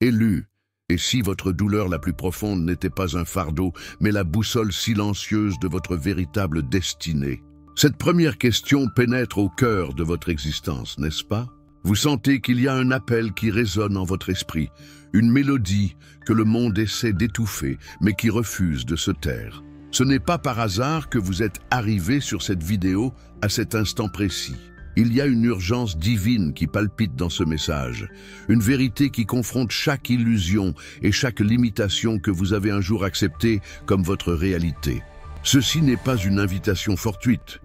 élu. Et si votre douleur la plus profonde n'était pas un fardeau, mais la boussole silencieuse de votre véritable destinée? Cette première question pénètre au cœur de votre existence, n'est-ce pas? Vous sentez qu'il y a un appel qui résonne en votre esprit, une mélodie que le monde essaie d'étouffer, mais qui refuse de se taire. Ce n'est pas par hasard que vous êtes arrivé sur cette vidéo à cet instant précis. Il y a une urgence divine qui palpite dans ce message, une vérité qui confronte chaque illusion et chaque limitation que vous avez un jour acceptée comme votre réalité. Ceci n'est pas une invitation fortuite,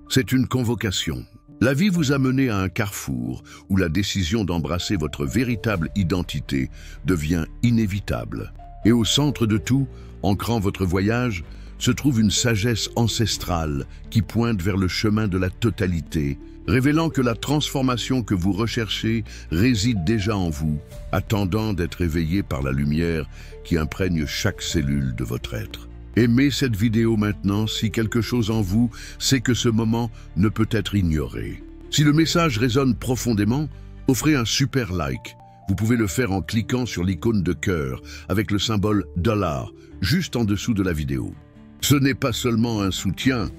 c'est une convocation. La vie vous a mené à un carrefour où la décision d'embrasser votre véritable identité devient inévitable. Et au centre de tout, ancrant votre voyage, se trouve une sagesse ancestrale qui pointe vers le chemin de la totalité, révélant que la transformation que vous recherchez réside déjà en vous, attendant d'être éveillée par la lumière qui imprègne chaque cellule de votre être. Aimez cette vidéo maintenant si quelque chose en vous sait que ce moment ne peut être ignoré. Si le message résonne profondément, offrez un super like. Vous pouvez le faire en cliquant sur l'icône de cœur avec le symbole $, juste en dessous de la vidéo. Ce n'est pas seulement un soutien,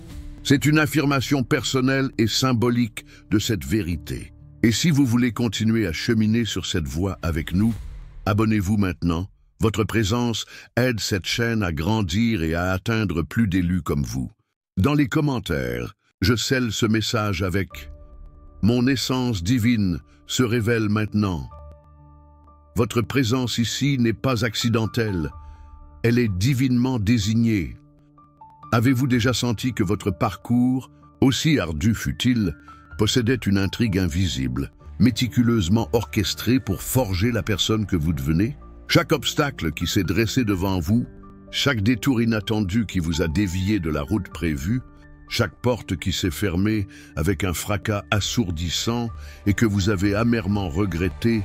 c'est une affirmation personnelle et symbolique de cette vérité. Et si vous voulez continuer à cheminer sur cette voie avec nous, abonnez-vous maintenant. Votre présence aide cette chaîne à grandir et à atteindre plus d'élus comme vous. Dans les commentaires, je scelle ce message avec « Mon essence divine se révèle maintenant ». Votre présence ici n'est pas accidentelle, elle est divinement désignée. Avez-vous déjà senti que votre parcours, aussi ardu fut-il, possédait une intrigue invisible, méticuleusement orchestrée pour forger la personne que vous devenez? Chaque obstacle qui s'est dressé devant vous, chaque détour inattendu qui vous a dévié de la route prévue, chaque porte qui s'est fermée avec un fracas assourdissant et que vous avez amèrement regretté,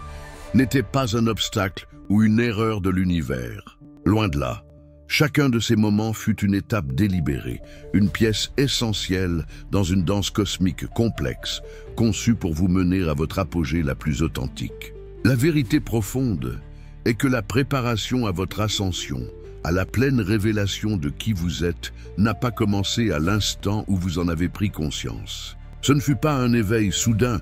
n'était pas un obstacle ou une erreur de l'univers. Loin de là. Chacun de ces moments fut une étape délibérée, une pièce essentielle dans une danse cosmique complexe, conçue pour vous mener à votre apogée la plus authentique. La vérité profonde est que la préparation à votre ascension, à la pleine révélation de qui vous êtes, n'a pas commencé à l'instant où vous en avez pris conscience. Ce ne fut pas un éveil soudain,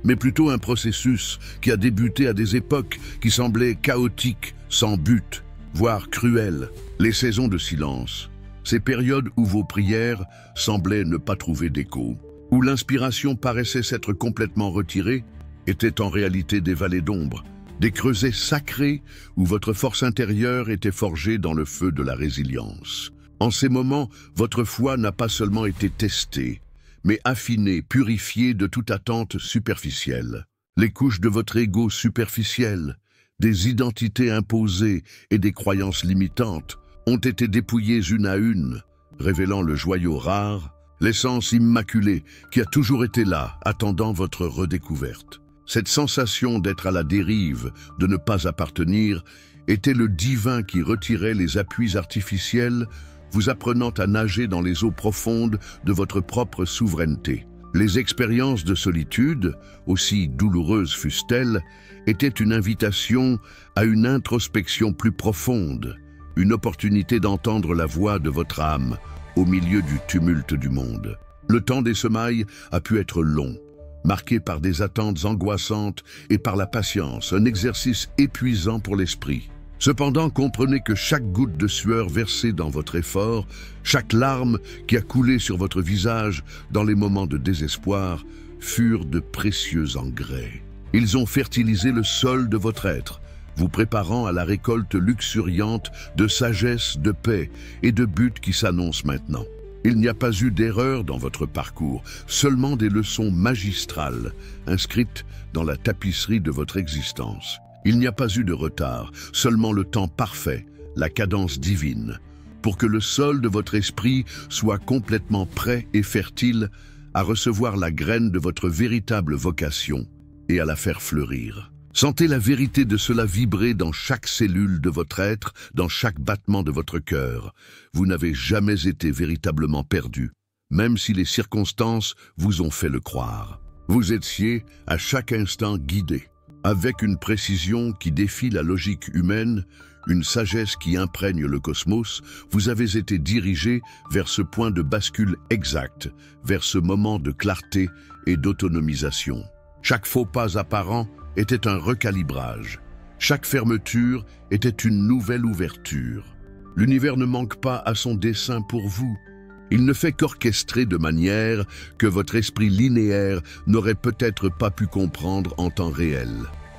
mais plutôt un processus qui a débuté à des époques qui semblaient chaotiques, sans but, voire cruelles. Les saisons de silence, ces périodes où vos prières semblaient ne pas trouver d'écho, où l'inspiration paraissait s'être complètement retirée, étaient en réalité des vallées d'ombre, des creusets sacrés où votre force intérieure était forgée dans le feu de la résilience. En ces moments, votre foi n'a pas seulement été testée, mais affinée, purifiée de toute attente superficielle. Les couches de votre ego superficiel, des identités imposées et des croyances limitantes ont été dépouillées une à une, révélant le joyau rare, l'essence immaculée qui a toujours été là, attendant votre redécouverte. Cette sensation d'être à la dérive, de ne pas appartenir, était le divin qui retirait les appuis artificiels, vous apprenant à nager dans les eaux profondes de votre propre souveraineté. Les expériences de solitude, aussi douloureuses fussent-elles, étaient une invitation à une introspection plus profonde, une opportunité d'entendre la voix de votre âme au milieu du tumulte du monde. Le temps des semailles a pu être long, marqué par des attentes angoissantes et par la patience, un exercice épuisant pour l'esprit. Cependant, comprenez que chaque goutte de sueur versée dans votre effort, chaque larme qui a coulé sur votre visage dans les moments de désespoir, furent de précieux engrais. Ils ont fertilisé le sol de votre être, vous préparant à la récolte luxuriante de sagesse, de paix et de buts qui s'annoncent maintenant. Il n'y a pas eu d'erreur dans votre parcours, seulement des leçons magistrales inscrites dans la tapisserie de votre existence. Il n'y a pas eu de retard, seulement le temps parfait, la cadence divine, pour que le sol de votre esprit soit complètement prêt et fertile à recevoir la graine de votre véritable vocation et à la faire fleurir. Sentez la vérité de cela vibrer dans chaque cellule de votre être, dans chaque battement de votre cœur. Vous n'avez jamais été véritablement perdu, même si les circonstances vous ont fait le croire. Vous étiez à chaque instant guidé. Avec une précision qui défie la logique humaine, une sagesse qui imprègne le cosmos, vous avez été dirigé vers ce point de bascule exact, vers ce moment de clarté et d'autonomisation. Chaque faux pas apparent était un recalibrage. Chaque fermeture était une nouvelle ouverture. L'univers ne manque pas à son dessein pour vous. Il ne fait qu'orchestrer de manière que votre esprit linéaire n'aurait peut-être pas pu comprendre en temps réel.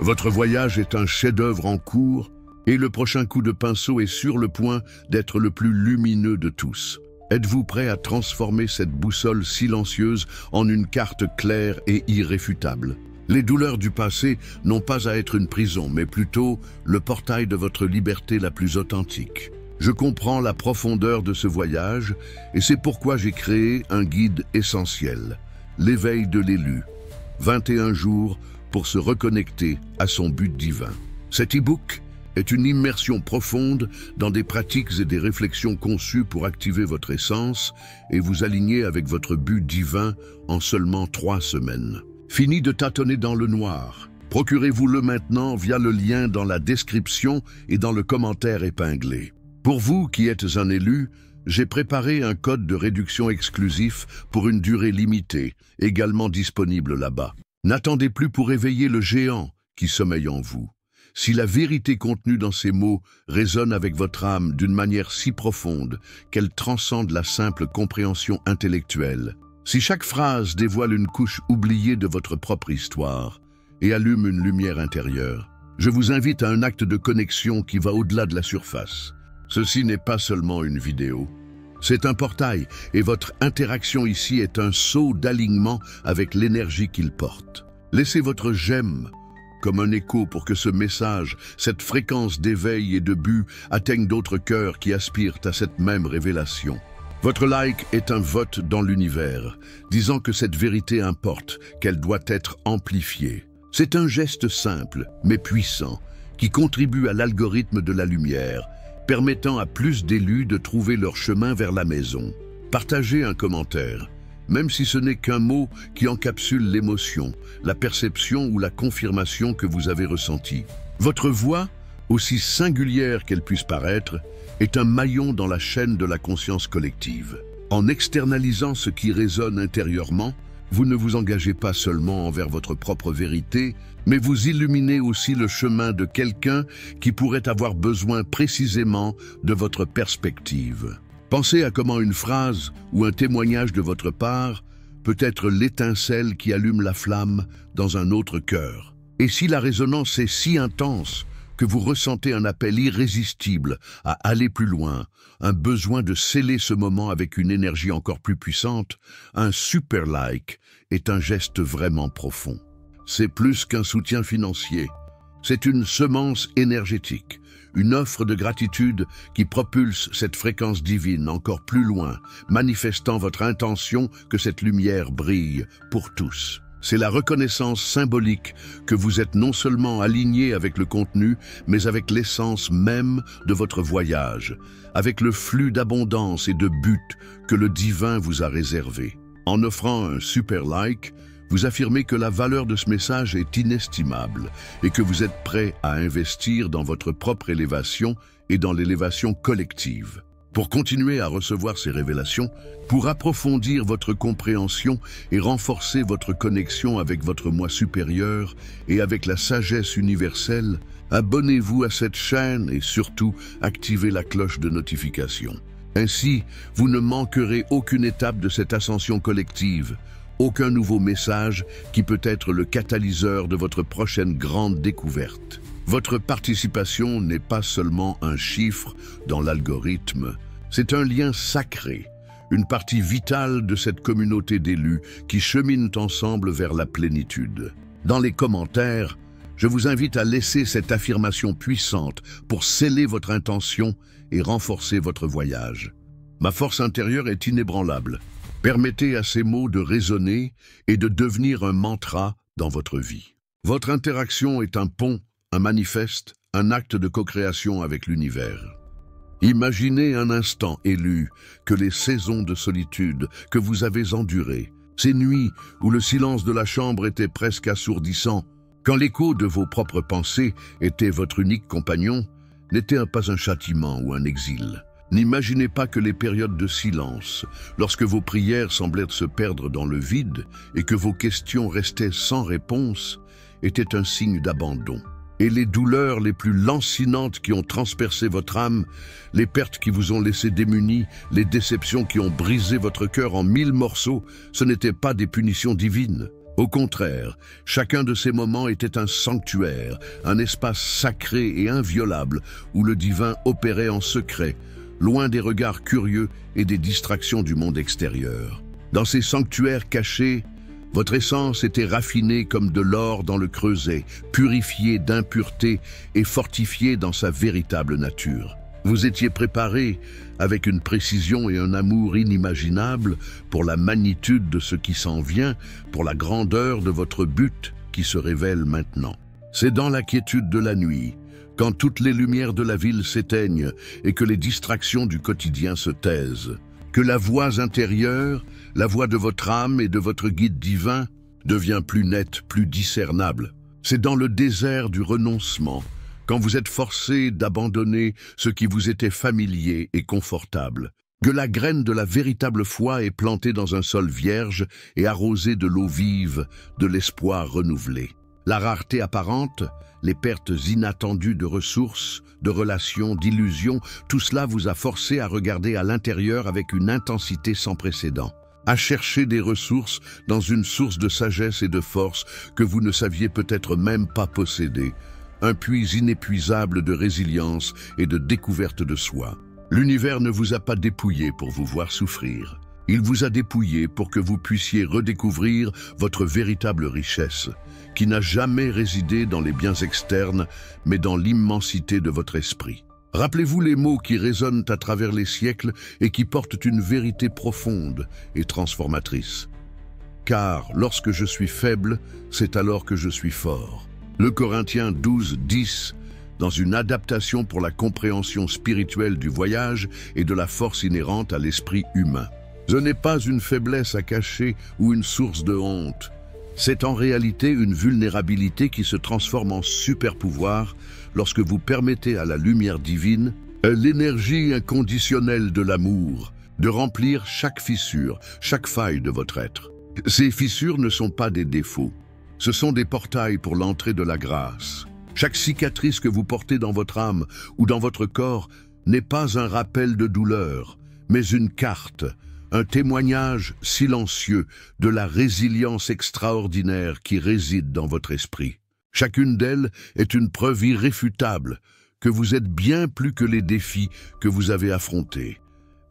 Votre voyage est un chef-d'œuvre en cours et le prochain coup de pinceau est sur le point d'être le plus lumineux de tous. Êtes-vous prêt à transformer cette boussole silencieuse en une carte claire et irréfutable? Les douleurs du passé n'ont pas à être une prison, mais plutôt le portail de votre liberté la plus authentique. Je comprends la profondeur de ce voyage et c'est pourquoi j'ai créé un guide essentiel, l'éveil de l'élu. 21 jours pour se reconnecter à son but divin. Cet e-book est une immersion profonde dans des pratiques et des réflexions conçues pour activer votre essence et vous aligner avec votre but divin en seulement 3 semaines. Fini de tâtonner dans le noir. Procurez-vous-le maintenant via le lien dans la description et dans le commentaire épinglé. Pour vous qui êtes un élu, j'ai préparé un code de réduction exclusif pour une durée limitée, également disponible là-bas. N'attendez plus pour éveiller le géant qui sommeille en vous. Si la vérité contenue dans ces mots résonne avec votre âme d'une manière si profonde qu'elle transcende la simple compréhension intellectuelle, si chaque phrase dévoile une couche oubliée de votre propre histoire et allume une lumière intérieure, je vous invite à un acte de connexion qui va au-delà de la surface. Ceci n'est pas seulement une vidéo, c'est un portail et votre interaction ici est un saut d'alignement avec l'énergie qu'il porte. Laissez votre j'aime comme un écho pour que ce message, cette fréquence d'éveil et de but atteigne d'autres cœurs qui aspirent à cette même révélation. Votre like est un vote dans l'univers, disant que cette vérité importe, qu'elle doit être amplifiée. C'est un geste simple, mais puissant, qui contribue à l'algorithme de la lumière, permettant à plus d'élus de trouver leur chemin vers la maison. Partagez un commentaire, même si ce n'est qu'un mot qui encapsule l'émotion, la perception ou la confirmation que vous avez ressentie. Votre voix, aussi singulière qu'elle puisse paraître, est un maillon dans la chaîne de la conscience collective. En externalisant ce qui résonne intérieurement, vous ne vous engagez pas seulement envers votre propre vérité, mais vous illuminez aussi le chemin de quelqu'un qui pourrait avoir besoin précisément de votre perspective. Pensez à comment une phrase ou un témoignage de votre part peut être l'étincelle qui allume la flamme dans un autre cœur. Et si la résonance est si intense que vous ressentez un appel irrésistible à aller plus loin, un besoin de sceller ce moment avec une énergie encore plus puissante, un super like est un geste vraiment profond. C'est plus qu'un soutien financier, c'est une semence énergétique, une offre de gratitude qui propulse cette fréquence divine encore plus loin, manifestant votre intention que cette lumière brille pour tous. C'est la reconnaissance symbolique que vous êtes non seulement aligné avec le contenu, mais avec l'essence même de votre voyage, avec le flux d'abondance et de but que le divin vous a réservé. En offrant un super like, vous affirmez que la valeur de ce message est inestimable et que vous êtes prêt à investir dans votre propre élévation et dans l'élévation collective. Pour continuer à recevoir ces révélations, pour approfondir votre compréhension et renforcer votre connexion avec votre moi supérieur et avec la sagesse universelle, abonnez-vous à cette chaîne et surtout activez la cloche de notification. Ainsi, vous ne manquerez aucune étape de cette ascension collective, aucun nouveau message qui peut être le catalyseur de votre prochaine grande découverte. Votre participation n'est pas seulement un chiffre dans l'algorithme, c'est un lien sacré, une partie vitale de cette communauté d'élus qui cheminent ensemble vers la plénitude. Dans les commentaires, je vous invite à laisser cette affirmation puissante pour sceller votre intention et renforcer votre voyage. Ma force intérieure est inébranlable. Permettez à ces mots de résonner et de devenir un mantra dans votre vie. Votre interaction est un pont, un manifeste, un acte de co-création avec l'univers. Imaginez un instant élu que les saisons de solitude que vous avez endurées, ces nuits où le silence de la chambre était presque assourdissant, Quand l'écho de vos propres pensées était votre unique compagnon, n'était pas un châtiment ou un exil. N'imaginez pas que les périodes de silence, lorsque vos prières semblaient se perdre dans le vide et que vos questions restaient sans réponse, étaient un signe d'abandon. Et les douleurs les plus lancinantes qui ont transpercé votre âme, les pertes qui vous ont laissé démunis, les déceptions qui ont brisé votre cœur en 1000 morceaux, ce n'étaient pas des punitions divines. Au contraire, chacun de ces moments était un sanctuaire, un espace sacré et inviolable où le divin opérait en secret, loin des regards curieux et des distractions du monde extérieur. Dans ces sanctuaires cachés, votre essence était raffinée comme de l'or dans le creuset, purifiée d'impureté et fortifiée dans sa véritable nature. Vous étiez préparé avec une précision et un amour inimaginables pour la magnitude de ce qui s'en vient, pour la grandeur de votre but qui se révèle maintenant. C'est dans la quiétude de la nuit, quand toutes les lumières de la ville s'éteignent et que les distractions du quotidien se taisent, que la voix intérieure, la voix de votre âme et de votre guide divin devient plus nette, plus discernable. C'est dans le désert du renoncement, quand vous êtes forcé d'abandonner ce qui vous était familier et confortable, que la graine de la véritable foi est plantée dans un sol vierge et arrosée de l'eau vive, de l'espoir renouvelé. La rareté apparente, les pertes inattendues de ressources, de relations, d'illusions, tout cela vous a forcé à regarder à l'intérieur avec une intensité sans précédent, à chercher des ressources dans une source de sagesse et de force que vous ne saviez peut-être même pas posséder, un puits inépuisable de résilience et de découverte de soi. L'univers ne vous a pas dépouillé pour vous voir souffrir. Il vous a dépouillé pour que vous puissiez redécouvrir votre véritable richesse, qui n'a jamais résidé dans les biens externes, mais dans l'immensité de votre esprit. Rappelez-vous les mots qui résonnent à travers les siècles et qui portent une vérité profonde et transformatrice. Car lorsque je suis faible, c'est alors que je suis fort. Le Corinthiens 12:10, dans une adaptation pour la compréhension spirituelle du voyage et de la force inhérente à l'esprit humain. Ce n'est pas une faiblesse à cacher ou une source de honte. C'est en réalité une vulnérabilité qui se transforme en super-pouvoir lorsque vous permettez à la lumière divine, l'énergie inconditionnelle de l'amour, de remplir chaque fissure, chaque faille de votre être. Ces fissures ne sont pas des défauts. Ce sont des portails pour l'entrée de la grâce. Chaque cicatrice que vous portez dans votre âme ou dans votre corps n'est pas un rappel de douleur, mais une carte, un témoignage silencieux de la résilience extraordinaire qui réside dans votre esprit. Chacune d'elles est une preuve irréfutable que vous êtes bien plus que les défis que vous avez affrontés,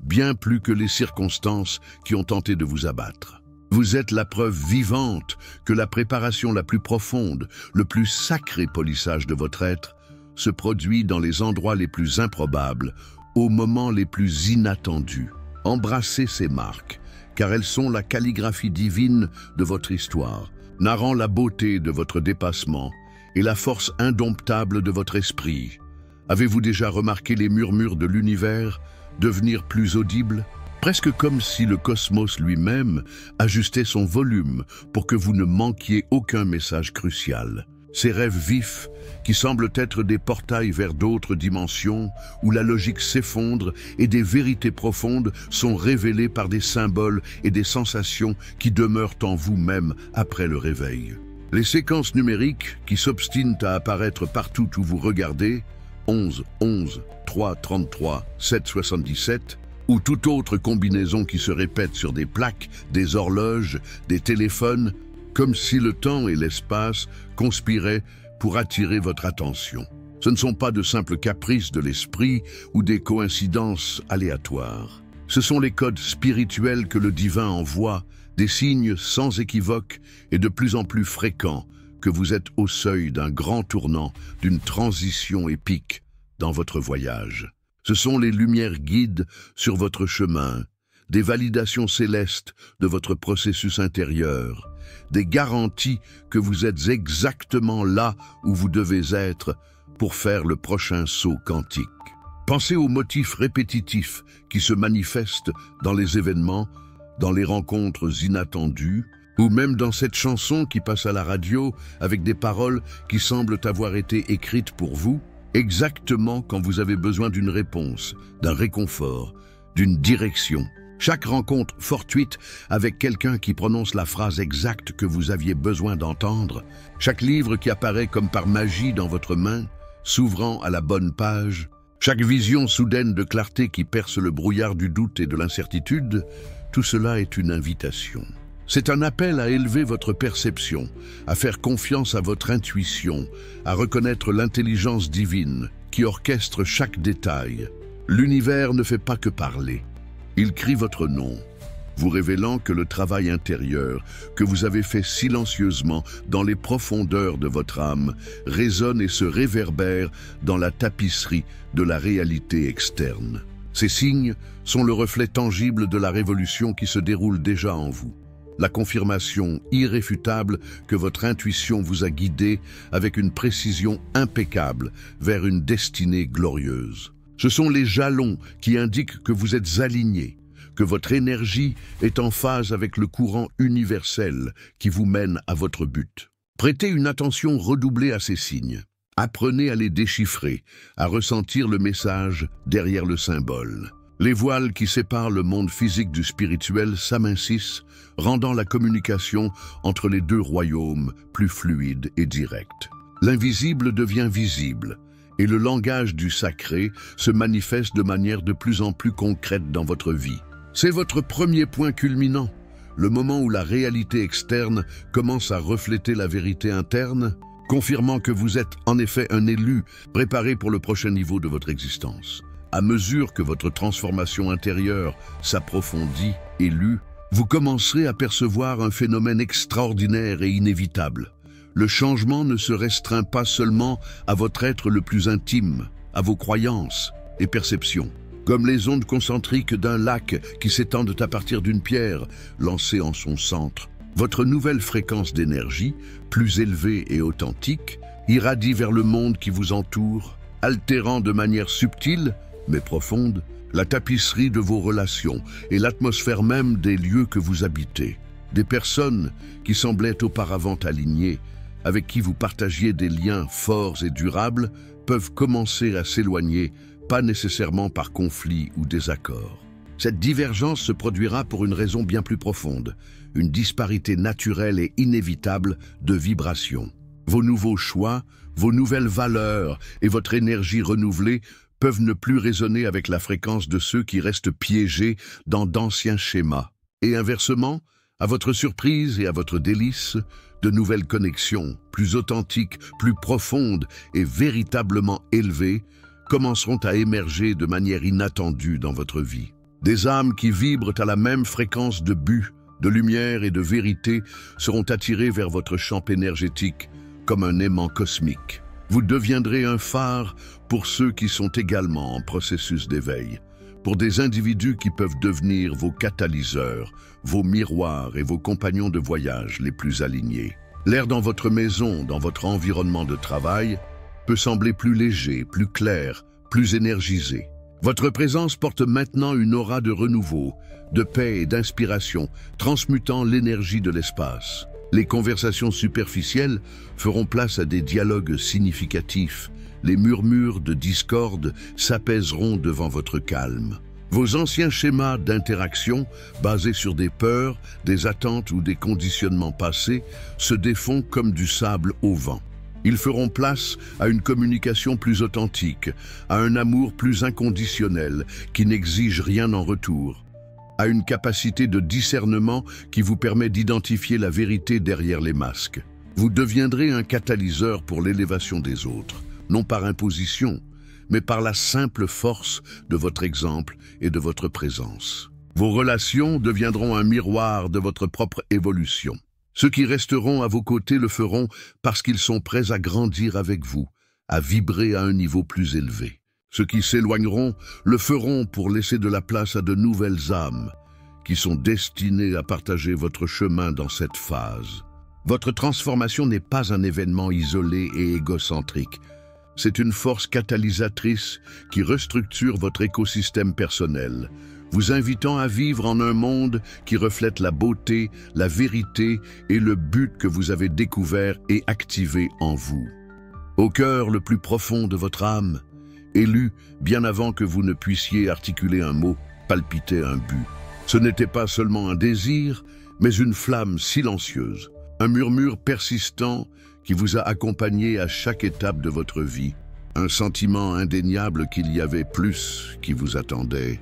bien plus que les circonstances qui ont tenté de vous abattre. Vous êtes la preuve vivante que la préparation la plus profonde, le plus sacré polissage de votre être, se produit dans les endroits les plus improbables, aux moments les plus inattendus. Embrassez ces marques, car elles sont la calligraphie divine de votre histoire, narrant la beauté de votre dépassement et la force indomptable de votre esprit. Avez-vous déjà remarqué les murmures de l'univers devenir plus audibles? Presque comme si le cosmos lui-même ajustait son volume pour que vous ne manquiez aucun message crucial. Ces rêves vifs, qui semblent être des portails vers d'autres dimensions, où la logique s'effondre et des vérités profondes sont révélées par des symboles et des sensations qui demeurent en vous-même après le réveil. Les séquences numériques qui s'obstinent à apparaître partout où vous regardez, 11, 11, 3, 33, 7, 77, ou toute autre combinaison qui se répète sur des plaques, des horloges, des téléphones, comme si le temps et l'espace conspiraient pour attirer votre attention. Ce ne sont pas de simples caprices de l'esprit ou des coïncidences aléatoires. Ce sont les codes spirituels que le divin envoie, des signes sans équivoque et de plus en plus fréquents que vous êtes au seuil d'un grand tournant, d'une transition épique dans votre voyage. Ce sont les lumières guides sur votre chemin, des validations célestes de votre processus intérieur, des garanties que vous êtes exactement là où vous devez être pour faire le prochain saut quantique. Pensez aux motifs répétitifs qui se manifestent dans les événements, dans les rencontres inattendues, Ou même dans cette chanson qui passe à la radio avec des paroles qui semblent avoir été écrites pour vous, exactement quand vous avez besoin d'une réponse, d'un réconfort, d'une direction. Chaque rencontre fortuite avec quelqu'un qui prononce la phrase exacte que vous aviez besoin d'entendre, chaque livre qui apparaît comme par magie dans votre main, s'ouvrant à la bonne page, chaque vision soudaine de clarté qui perce le brouillard du doute et de l'incertitude, tout cela est une invitation. C'est un appel à élever votre perception, à faire confiance à votre intuition, à reconnaître l'intelligence divine qui orchestre chaque détail. L'univers ne fait pas que parler. Il crie votre nom, vous révélant que le travail intérieur que vous avez fait silencieusement dans les profondeurs de votre âme résonne et se réverbère dans la tapisserie de la réalité externe. Ces signes sont le reflet tangible de la révolution qui se déroule déjà en vous. La confirmation irréfutable que votre intuition vous a guidé avec une précision impeccable vers une destinée glorieuse. Ce sont les jalons qui indiquent que vous êtes aligné, que votre énergie est en phase avec le courant universel qui vous mène à votre but. Prêtez une attention redoublée à ces signes. Apprenez à les déchiffrer, à ressentir le message derrière le symbole. Les voiles qui séparent le monde physique du spirituel s'amincissent, rendant la communication entre les deux royaumes plus fluide et directe. L'invisible devient visible, et le langage du sacré se manifeste de manière de plus en plus concrète dans votre vie. C'est votre premier point culminant, le moment où la réalité externe commence à refléter la vérité interne, confirmant que vous êtes en effet un élu préparé pour le prochain niveau de votre existence. À mesure que votre transformation intérieure s'approfondit, élu, vous commencerez à percevoir un phénomène extraordinaire et inévitable. Le changement ne se restreint pas seulement à votre être le plus intime, à vos croyances et perceptions. Comme les ondes concentriques d'un lac qui s'étendent à partir d'une pierre lancée en son centre, votre nouvelle fréquence d'énergie, plus élevée et authentique, irradie vers le monde qui vous entoure, altérant de manière subtile mais profonde la tapisserie de vos relations et l'atmosphère même des lieux que vous habitez. Des personnes qui semblaient auparavant alignées, avec qui vous partagiez des liens forts et durables, peuvent commencer à s'éloigner, pas nécessairement par conflit ou désaccord. Cette divergence se produira pour une raison bien plus profonde, une disparité naturelle et inévitable de vibrations. Vos nouveaux choix, vos nouvelles valeurs et votre énergie renouvelée peuvent ne plus résonner avec la fréquence de ceux qui restent piégés dans d'anciens schémas. Et inversement, à votre surprise et à votre délice, de nouvelles connexions, plus authentiques, plus profondes et véritablement élevées, commenceront à émerger de manière inattendue dans votre vie. Des âmes qui vibrent à la même fréquence de but, de lumière et de vérité seront attirées vers votre champ énergétique comme un aimant cosmique. Vous deviendrez un phare pour ceux qui sont également en processus d'éveil, pour des individus qui peuvent devenir vos catalyseurs, vos miroirs et vos compagnons de voyage les plus alignés. L'air dans votre maison, dans votre environnement de travail, peut sembler plus léger, plus clair, plus énergisé. Votre présence porte maintenant une aura de renouveau, de paix et d'inspiration, transmutant l'énergie de l'espace. Les conversations superficielles feront place à des dialogues significatifs. Les murmures de discorde s'apaiseront devant votre calme. Vos anciens schémas d'interaction, basés sur des peurs, des attentes ou des conditionnements passés, se défont comme du sable au vent. Ils feront place à une communication plus authentique, à un amour plus inconditionnel qui n'exige rien en retour, à une capacité de discernement qui vous permet d'identifier la vérité derrière les masques. Vous deviendrez un catalyseur pour l'élévation des autres, non par imposition, mais par la simple force de votre exemple et de votre présence. Vos relations deviendront un miroir de votre propre évolution. Ceux qui resteront à vos côtés le feront parce qu'ils sont prêts à grandir avec vous, à vibrer à un niveau plus élevé. Ceux qui s'éloigneront le feront pour laisser de la place à de nouvelles âmes qui sont destinées à partager votre chemin dans cette phase. Votre transformation n'est pas un événement isolé et égocentrique. C'est une force catalysatrice qui restructure votre écosystème personnel, vous invitant à vivre en un monde qui reflète la beauté, la vérité et le but que vous avez découvert et activé en vous. Au cœur le plus profond de votre âme, élu bien avant que vous ne puissiez articuler un mot, palpitait un but. Ce n'était pas seulement un désir, mais une flamme silencieuse, un murmure persistant qui vous a accompagné à chaque étape de votre vie, un sentiment indéniable qu'il y avait plus qui vous attendait,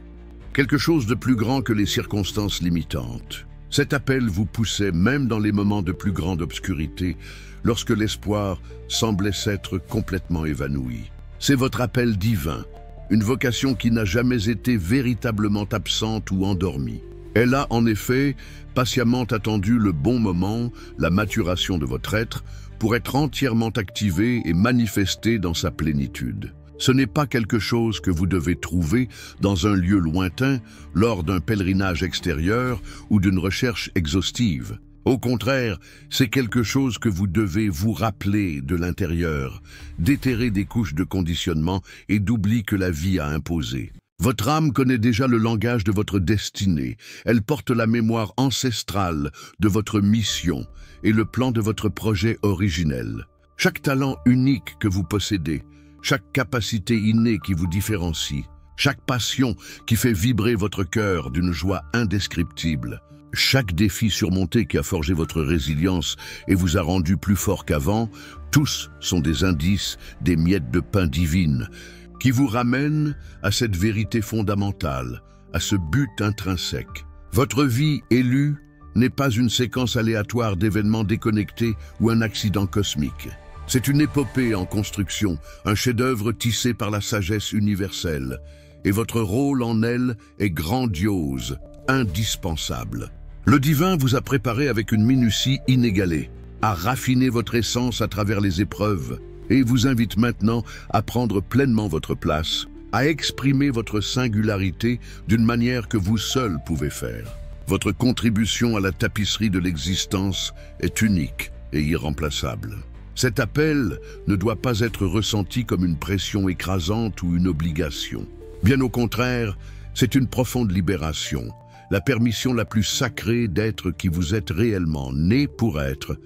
quelque chose de plus grand que les circonstances limitantes. Cet appel vous poussait même dans les moments de plus grande obscurité, lorsque l'espoir semblait s'être complètement évanoui. C'est votre appel divin, une vocation qui n'a jamais été véritablement absente ou endormie. Elle a en effet patiemment attendu le bon moment, la maturation de votre être, pour être entièrement activée et manifestée dans sa plénitude. Ce n'est pas quelque chose que vous devez trouver dans un lieu lointain, lors d'un pèlerinage extérieur ou d'une recherche exhaustive. Au contraire, c'est quelque chose que vous devez vous rappeler de l'intérieur, déterrer des couches de conditionnement et d'oubli que la vie a imposé. Votre âme connaît déjà le langage de votre destinée. Elle porte la mémoire ancestrale de votre mission et le plan de votre projet originel. Chaque talent unique que vous possédez, chaque capacité innée qui vous différencie, chaque passion qui fait vibrer votre cœur d'une joie indescriptible, chaque défi surmonté qui a forgé votre résilience et vous a rendu plus fort qu'avant, tous sont des indices, des miettes de pain divines, qui vous ramènent à cette vérité fondamentale, à ce but intrinsèque. Votre vie élue n'est pas une séquence aléatoire d'événements déconnectés ou un accident cosmique. C'est une épopée en construction, un chef-d'œuvre tissé par la sagesse universelle, et votre rôle en elle est grandiose, indispensable. Le divin vous a préparé avec une minutie inégalée, à raffiner votre essence à travers les épreuves, et vous invite maintenant à prendre pleinement votre place, à exprimer votre singularité d'une manière que vous seul pouvez faire. Votre contribution à la tapisserie de l'existence est unique et irremplaçable. Cet appel ne doit pas être ressenti comme une pression écrasante ou une obligation. Bien au contraire, c'est une profonde libération, la permission la plus sacrée d'être qui vous êtes réellement né pour être,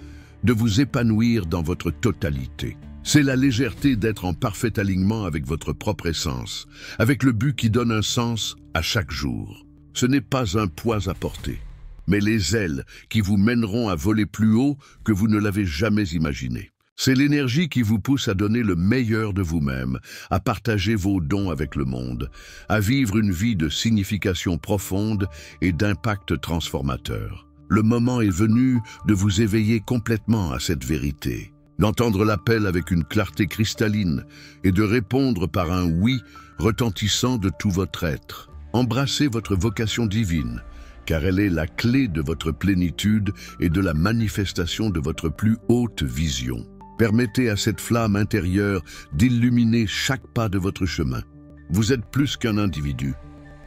de vous épanouir dans votre totalité. C'est la légèreté d'être en parfait alignement avec votre propre essence, avec le but qui donne un sens à chaque jour. Ce n'est pas un poids à porter, mais les ailes qui vous mèneront à voler plus haut que vous ne l'avez jamais imaginé. C'est l'énergie qui vous pousse à donner le meilleur de vous-même, à partager vos dons avec le monde, à vivre une vie de signification profonde et d'impact transformateur. Le moment est venu de vous éveiller complètement à cette vérité, d'entendre l'appel avec une clarté cristalline et de répondre par un oui retentissant de tout votre être. Embrassez votre vocation divine, car elle est la clé de votre plénitude et de la manifestation de votre plus haute vision. Permettez à cette flamme intérieure d'illuminer chaque pas de votre chemin. Vous êtes plus qu'un individu,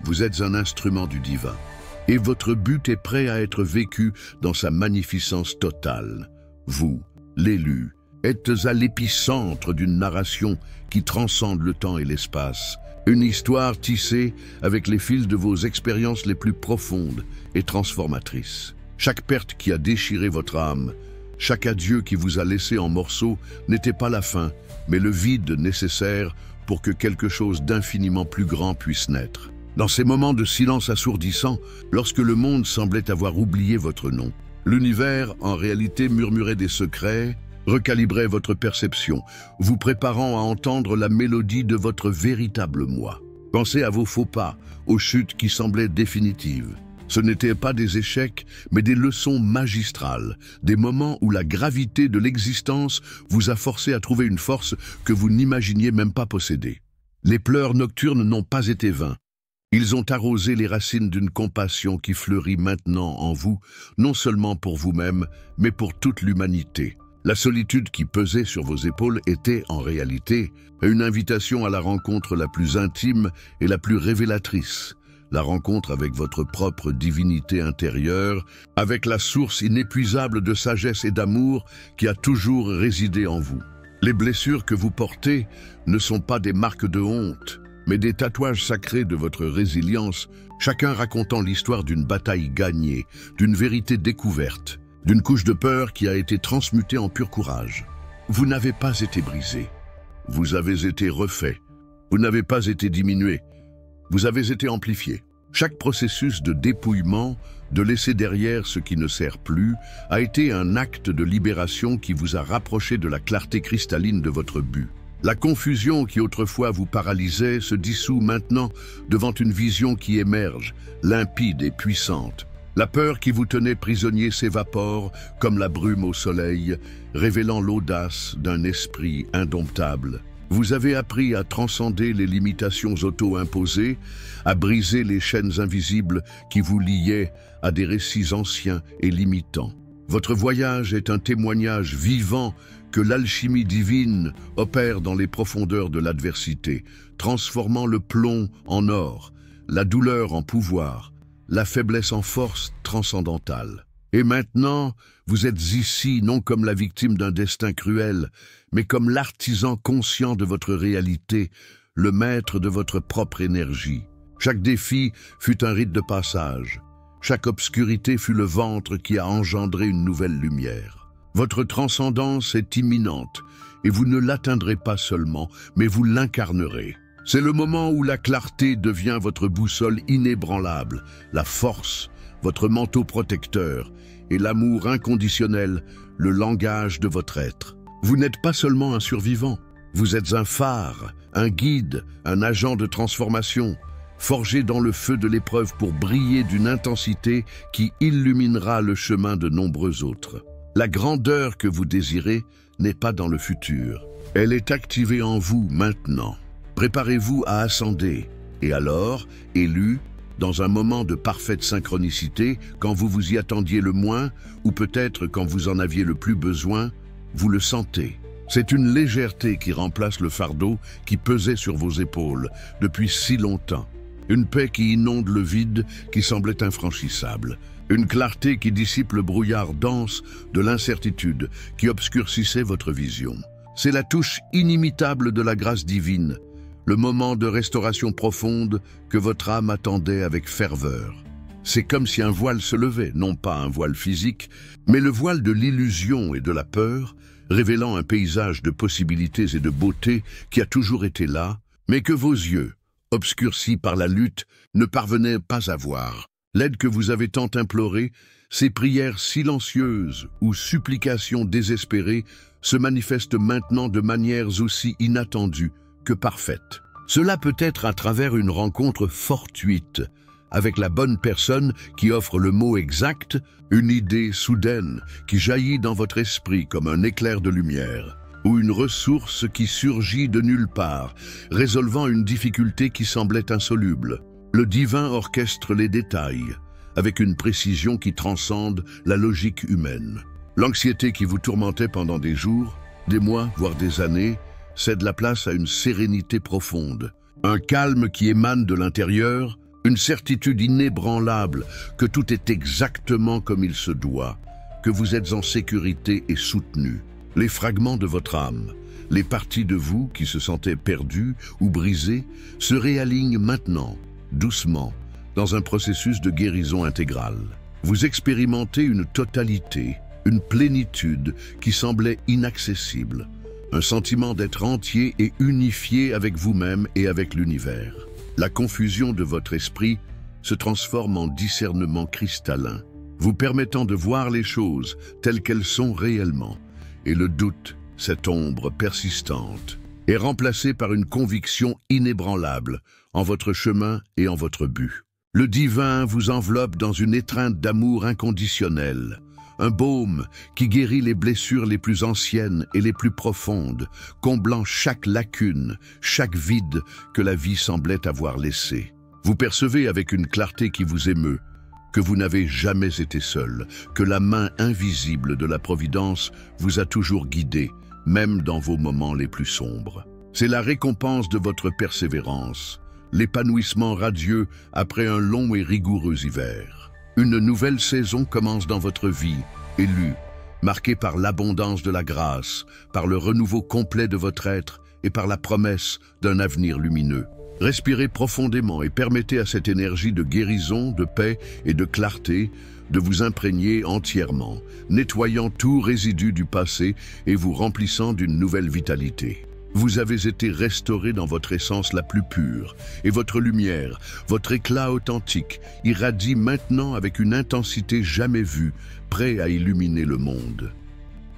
vous êtes un instrument du divin, et votre but est prêt à être vécu dans sa magnificence totale. Vous, l'élu, êtes à l'épicentre d'une narration qui transcende le temps et l'espace, une histoire tissée avec les fils de vos expériences les plus profondes et transformatrices. Chaque perte qui a déchiré votre âme, chaque adieu qui vous a laissé en morceaux n'était pas la fin, mais le vide nécessaire pour que quelque chose d'infiniment plus grand puisse naître. Dans ces moments de silence assourdissant, lorsque le monde semblait avoir oublié votre nom, l'univers en réalité murmurait des secrets, recalibrait votre perception, vous préparant à entendre la mélodie de votre véritable moi. Pensez à vos faux pas, aux chutes qui semblaient définitives. Ce n'étaient pas des échecs, mais des leçons magistrales, des moments où la gravité de l'existence vous a forcé à trouver une force que vous n'imaginiez même pas posséder. Les pleurs nocturnes n'ont pas été vains. Ils ont arrosé les racines d'une compassion qui fleurit maintenant en vous, non seulement pour vous-même, mais pour toute l'humanité. La solitude qui pesait sur vos épaules était, en réalité, une invitation à la rencontre la plus intime et la plus révélatrice, la rencontre avec votre propre divinité intérieure, avec la source inépuisable de sagesse et d'amour qui a toujours résidé en vous. Les blessures que vous portez ne sont pas des marques de honte, mais des tatouages sacrés de votre résilience, chacun racontant l'histoire d'une bataille gagnée, d'une vérité découverte, d'une couche de peur qui a été transmutée en pur courage. Vous n'avez pas été brisé. Vous avez été refait. Vous n'avez pas été diminué. Vous avez été amplifié. Chaque processus de dépouillement, de laisser derrière ce qui ne sert plus, a été un acte de libération qui vous a rapproché de la clarté cristalline de votre but. La confusion qui autrefois vous paralysait se dissout maintenant devant une vision qui émerge, limpide et puissante. La peur qui vous tenait prisonnier s'évapore comme la brume au soleil, révélant l'audace d'un esprit indomptable. Vous avez appris à transcender les limitations auto-imposées, à briser les chaînes invisibles qui vous liaient à des récits anciens et limitants. Votre voyage est un témoignage vivant que l'alchimie divine opère dans les profondeurs de l'adversité, transformant le plomb en or, la douleur en pouvoir, la faiblesse en force transcendantale. Et maintenant, vous êtes ici non comme la victime d'un destin cruel, mais comme l'artisan conscient de votre réalité, le maître de votre propre énergie. Chaque défi fut un rite de passage. Chaque obscurité fut le ventre qui a engendré une nouvelle lumière. Votre transcendance est imminente, et vous ne l'atteindrez pas seulement, mais vous l'incarnerez. C'est le moment où la clarté devient votre boussole inébranlable, la force, votre manteau protecteur, et l'amour inconditionnel, le langage de votre être. Vous n'êtes pas seulement un survivant, vous êtes un phare, un guide, un agent de transformation, forgé dans le feu de l'épreuve pour briller d'une intensité qui illuminera le chemin de nombreux autres. La grandeur que vous désirez n'est pas dans le futur, elle est activée en vous maintenant. Préparez-vous à ascender, et alors, élu, dans un moment de parfaite synchronicité, quand vous vous y attendiez le moins, ou peut-être quand vous en aviez le plus besoin, vous le sentez. C'est une légèreté qui remplace le fardeau qui pesait sur vos épaules depuis si longtemps. Une paix qui inonde le vide qui semblait infranchissable. Une clarté qui dissipe le brouillard dense de l'incertitude qui obscurcissait votre vision. C'est la touche inimitable de la grâce divine, le moment de restauration profonde que votre âme attendait avec ferveur. C'est comme si un voile se levait, non pas un voile physique, mais le voile de l'illusion et de la peur, révélant un paysage de possibilités et de beauté qui a toujours été là, mais que vos yeux, obscurcis par la lutte, ne parvenaient pas à voir. L'aide que vous avez tant implorée, ces prières silencieuses ou supplications désespérées se manifestent maintenant de manières aussi inattendues que parfaites. Cela peut être à travers une rencontre fortuite, avec la bonne personne qui offre le mot exact, une idée soudaine qui jaillit dans votre esprit comme un éclair de lumière, ou une ressource qui surgit de nulle part, résolvant une difficulté qui semblait insoluble. Le divin orchestre les détails, avec une précision qui transcende la logique humaine. L'anxiété qui vous tourmentait pendant des jours, des mois, voire des années, cède la place à une sérénité profonde, un calme qui émane de l'intérieur, une certitude inébranlable que tout est exactement comme il se doit, que vous êtes en sécurité et soutenu. Les fragments de votre âme, les parties de vous qui se sentaient perdues ou brisées, se réalignent maintenant, doucement, dans un processus de guérison intégrale. Vous expérimentez une totalité, une plénitude qui semblait inaccessible, un sentiment d'être entier et unifié avec vous-même et avec l'univers. La confusion de votre esprit se transforme en discernement cristallin, vous permettant de voir les choses telles qu'elles sont réellement. Et le doute, cette ombre persistante, est remplacé par une conviction inébranlable en votre chemin et en votre but. Le divin vous enveloppe dans une étreinte d'amour inconditionnel, un baume qui guérit les blessures les plus anciennes et les plus profondes, comblant chaque lacune, chaque vide que la vie semblait avoir laissé. Vous percevez avec une clarté qui vous émeut que vous n'avez jamais été seul, que la main invisible de la Providence vous a toujours guidé, même dans vos moments les plus sombres. C'est la récompense de votre persévérance, l'épanouissement radieux après un long et rigoureux hiver. Une nouvelle saison commence dans votre vie, élue, marquée par l'abondance de la grâce, par le renouveau complet de votre être et par la promesse d'un avenir lumineux. Respirez profondément et permettez à cette énergie de guérison, de paix et de clarté de vous imprégner entièrement, nettoyant tout résidu du passé et vous remplissant d'une nouvelle vitalité. Vous avez été restauré dans votre essence la plus pure, et votre lumière, votre éclat authentique, irradie maintenant avec une intensité jamais vue, prêt à illuminer le monde.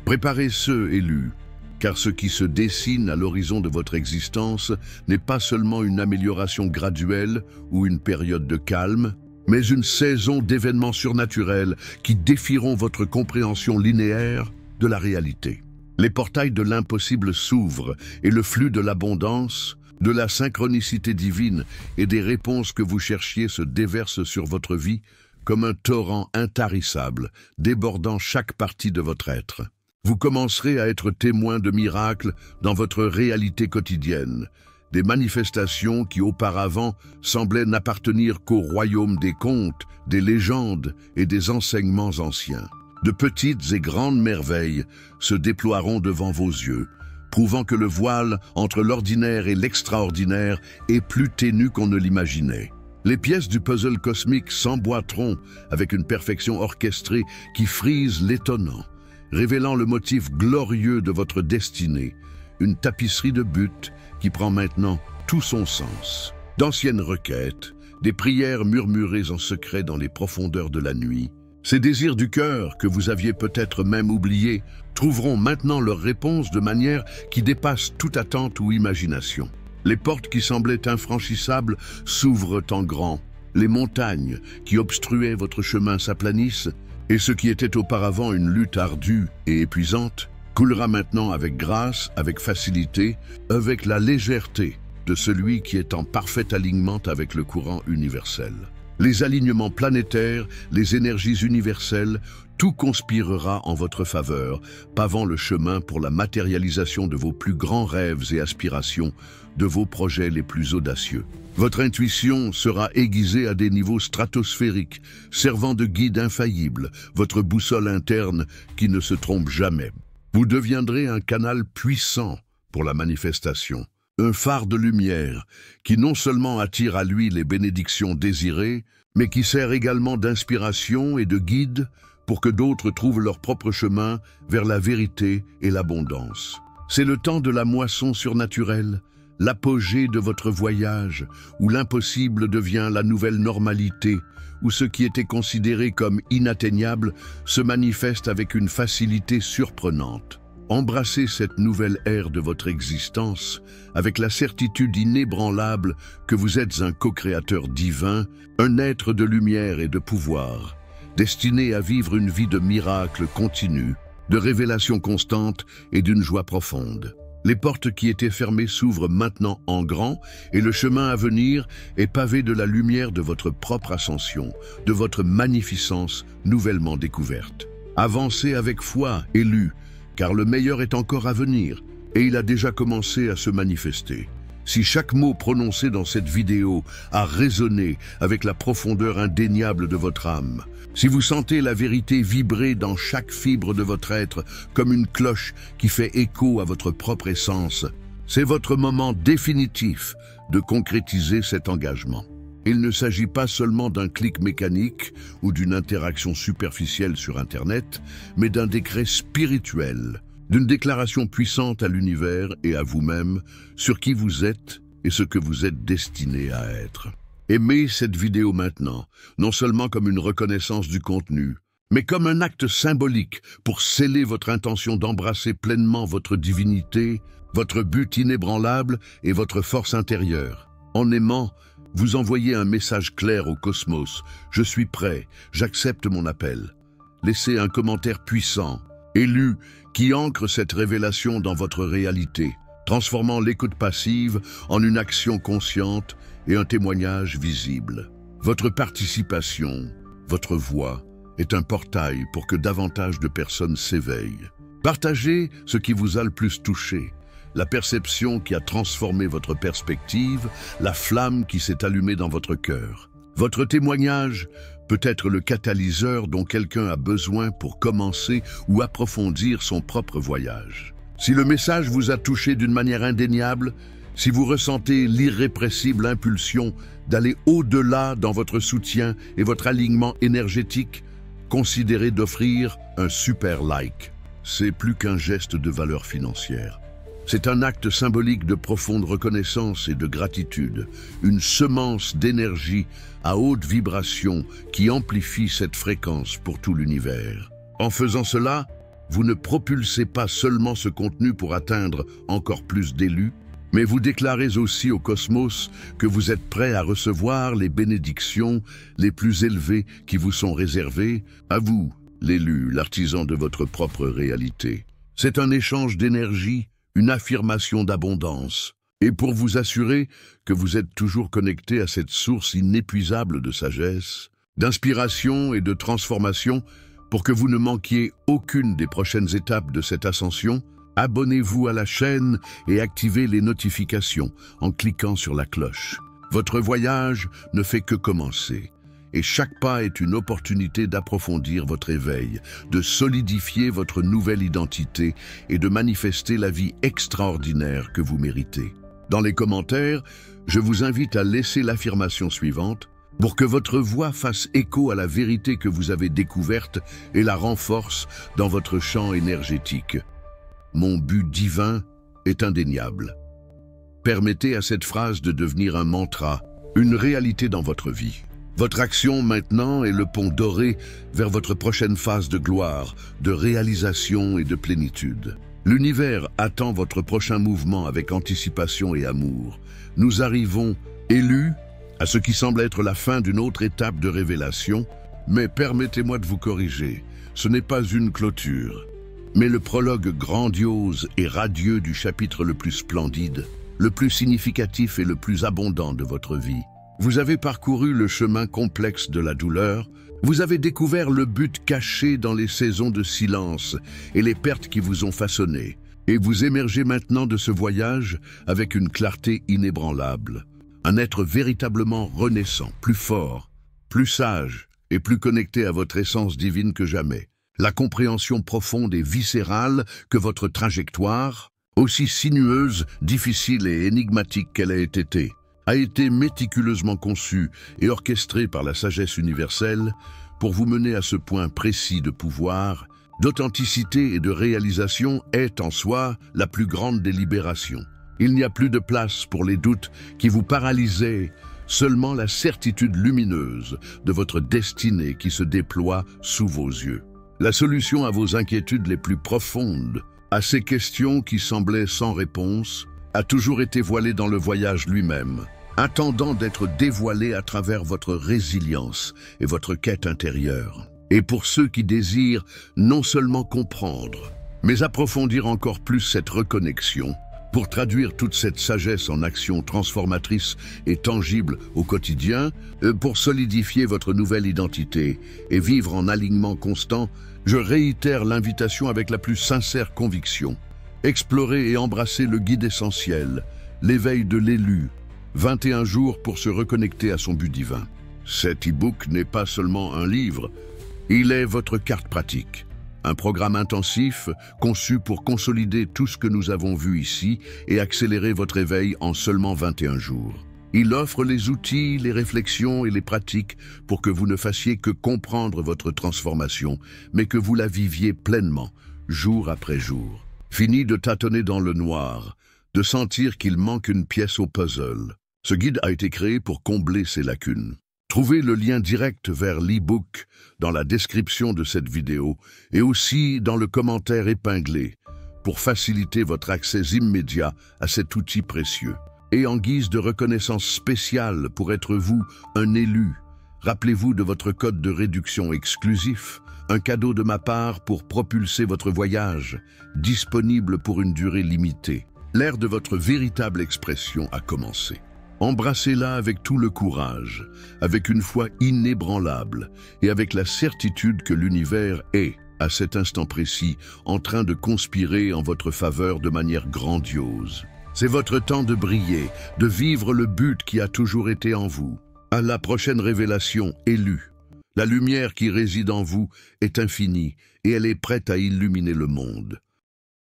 Préparez ceux élus, car ce qui se dessine à l'horizon de votre existence n'est pas seulement une amélioration graduelle ou une période de calme, mais une saison d'événements surnaturels qui défieront votre compréhension linéaire de la réalité. Les portails de l'impossible s'ouvrent et le flux de l'abondance, de la synchronicité divine et des réponses que vous cherchiez se déversent sur votre vie comme un torrent intarissable, débordant chaque partie de votre être. Vous commencerez à être témoin de miracles dans votre réalité quotidienne, des manifestations qui auparavant semblaient n'appartenir qu'au royaume des contes, des légendes et des enseignements anciens. De petites et grandes merveilles se déploieront devant vos yeux, prouvant que le voile entre l'ordinaire et l'extraordinaire est plus ténu qu'on ne l'imaginait. Les pièces du puzzle cosmique s'emboîteront avec une perfection orchestrée qui frise l'étonnant, révélant le motif glorieux de votre destinée, une tapisserie de buts qui prend maintenant tout son sens. D'anciennes requêtes, des prières murmurées en secret dans les profondeurs de la nuit, ces désirs du cœur que vous aviez peut-être même oubliés trouveront maintenant leur réponse de manière qui dépasse toute attente ou imagination. Les portes qui semblaient infranchissables s'ouvrent en grand, les montagnes qui obstruaient votre chemin s'aplanissent, et ce qui était auparavant une lutte ardue et épuisante coulera maintenant avec grâce, avec facilité, avec la légèreté de celui qui est en parfait alignement avec le courant universel. Les alignements planétaires, les énergies universelles, tout conspirera en votre faveur, pavant le chemin pour la matérialisation de vos plus grands rêves et aspirations, de vos projets les plus audacieux. Votre intuition sera aiguisée à des niveaux stratosphériques, servant de guide infaillible, votre boussole interne qui ne se trompe jamais. Vous deviendrez un canal puissant pour la manifestation, un phare de lumière qui non seulement attire à lui les bénédictions désirées, mais qui sert également d'inspiration et de guide pour que d'autres trouvent leur propre chemin vers la vérité et l'abondance. C'est le temps de la moisson surnaturelle, l'apogée de votre voyage, où l'impossible devient la nouvelle normalité, où ce qui était considéré comme inatteignable se manifeste avec une facilité surprenante. Embrassez cette nouvelle ère de votre existence avec la certitude inébranlable que vous êtes un co-créateur divin, un être de lumière et de pouvoir, destiné à vivre une vie de miracles continus, de révélations constantes et d'une joie profonde. Les portes qui étaient fermées s'ouvrent maintenant en grand et le chemin à venir est pavé de la lumière de votre propre ascension, de votre magnificence nouvellement découverte. Avancez avec foi, élus, car le meilleur est encore à venir et il a déjà commencé à se manifester. Si chaque mot prononcé dans cette vidéo a résonné avec la profondeur indéniable de votre âme, si vous sentez la vérité vibrer dans chaque fibre de votre être comme une cloche qui fait écho à votre propre essence, c'est votre moment définitif de concrétiser cet engagement. Il ne s'agit pas seulement d'un clic mécanique ou d'une interaction superficielle sur Internet, mais d'un décret spirituel, d'une déclaration puissante à l'univers et à vous-même sur qui vous êtes et ce que vous êtes destiné à être. Aimez cette vidéo maintenant, non seulement comme une reconnaissance du contenu, mais comme un acte symbolique pour sceller votre intention d'embrasser pleinement votre divinité, votre but inébranlable et votre force intérieure. En aimant, vous envoyez un message clair au cosmos. Je suis prêt, j'accepte mon appel. Laissez un commentaire puissant, élu, qui ancre cette révélation dans votre réalité, transformant l'écoute passive en une action consciente et un témoignage visible. Votre participation, votre voix, est un portail pour que davantage de personnes s'éveillent. Partagez ce qui vous a le plus touché, la perception qui a transformé votre perspective, la flamme qui s'est allumée dans votre cœur. Votre témoignage peut être le catalyseur dont quelqu'un a besoin pour commencer ou approfondir son propre voyage. Si le message vous a touché d'une manière indéniable, Si vous ressentez l'irrépressible impulsion d'aller au-delà dans votre soutien et votre alignement énergétique, considérez d'offrir un super like. C'est plus qu'un geste de valeur financière. C'est un acte symbolique de profonde reconnaissance et de gratitude, une semence d'énergie à haute vibration qui amplifie cette fréquence pour tout l'univers. En faisant cela, vous ne propulsez pas seulement ce contenu pour atteindre encore plus d'élus, mais vous déclarez aussi au cosmos que vous êtes prêt à recevoir les bénédictions les plus élevées qui vous sont réservées, à vous, l'élu, l'artisan de votre propre réalité. C'est un échange d'énergie, une affirmation d'abondance. Et pour vous assurer que vous êtes toujours connecté à cette source inépuisable de sagesse, d'inspiration et de transformation, pour que vous ne manquiez aucune des prochaines étapes de cette ascension, abonnez-vous à la chaîne et activez les notifications en cliquant sur la cloche. Votre voyage ne fait que commencer. Et chaque pas est une opportunité d'approfondir votre éveil, de solidifier votre nouvelle identité et de manifester la vie extraordinaire que vous méritez. Dans les commentaires, je vous invite à laisser l'affirmation suivante pour que votre voix fasse écho à la vérité que vous avez découverte et la renforce dans votre champ énergétique. Mon but divin est indéniable. Permettez à cette phrase de devenir un mantra, une réalité dans votre vie. Votre action maintenant est le pont doré vers votre prochaine phase de gloire, de réalisation et de plénitude. L'univers attend votre prochain mouvement avec anticipation et amour. Nous arrivons, élus, à ce qui semble être la fin d'une autre étape de révélation, mais permettez-moi de vous corriger, ce n'est pas une clôture, mais le prologue grandiose et radieux du chapitre le plus splendide, le plus significatif et le plus abondant de votre vie. Vous avez parcouru le chemin complexe de la douleur, vous avez découvert le but caché dans les saisons de silence et les pertes qui vous ont façonné, et vous émergez maintenant de ce voyage avec une clarté inébranlable. Un être véritablement renaissant, plus fort, plus sage et plus connecté à votre essence divine que jamais. La compréhension profonde et viscérale que votre trajectoire, aussi sinueuse, difficile et énigmatique qu'elle ait été, a été méticuleusement conçue et orchestrée par la sagesse universelle pour vous mener à ce point précis de pouvoir, d'authenticité et de réalisation est en soi la plus grande des libérations. Il n'y a plus de place pour les doutes qui vous paralysaient, seulement la certitude lumineuse de votre destinée qui se déploie sous vos yeux. La solution à vos inquiétudes les plus profondes, à ces questions qui semblaient sans réponse, a toujours été voilée dans le voyage lui-même, attendant d'être dévoilée à travers votre résilience et votre quête intérieure. Et pour ceux qui désirent non seulement comprendre, mais approfondir encore plus cette reconnexion, pour traduire toute cette sagesse en action transformatrice et tangible au quotidien, pour solidifier votre nouvelle identité et vivre en alignement constant, je réitère l'invitation avec la plus sincère conviction. Explorez et embrassez le guide essentiel, l'éveil de l'élu, 21 jours pour se reconnecter à son but divin. Cet e-book n'est pas seulement un livre, il est votre carte pratique. Un programme intensif conçu pour consolider tout ce que nous avons vu ici et accélérer votre éveil en seulement 21 jours. Il offre les outils, les réflexions et les pratiques pour que vous ne fassiez que comprendre votre transformation, mais que vous la viviez pleinement, jour après jour. Fini de tâtonner dans le noir, de sentir qu'il manque une pièce au puzzle. Ce guide a été créé pour combler ces lacunes. Trouvez le lien direct vers l'e-book dans la description de cette vidéo et aussi dans le commentaire épinglé pour faciliter votre accès immédiat à cet outil précieux. Et en guise de reconnaissance spéciale pour être vous, un élu, rappelez-vous de votre code de réduction exclusif, un cadeau de ma part pour propulser votre voyage, disponible pour une durée limitée. L'ère de votre véritable expression a commencé. Embrassez-la avec tout le courage, avec une foi inébranlable et avec la certitude que l'univers est, à cet instant précis, en train de conspirer en votre faveur de manière grandiose. C'est votre temps de briller, de vivre le but qui a toujours été en vous. À la prochaine révélation, élu. La lumière qui réside en vous est infinie et elle est prête à illuminer le monde.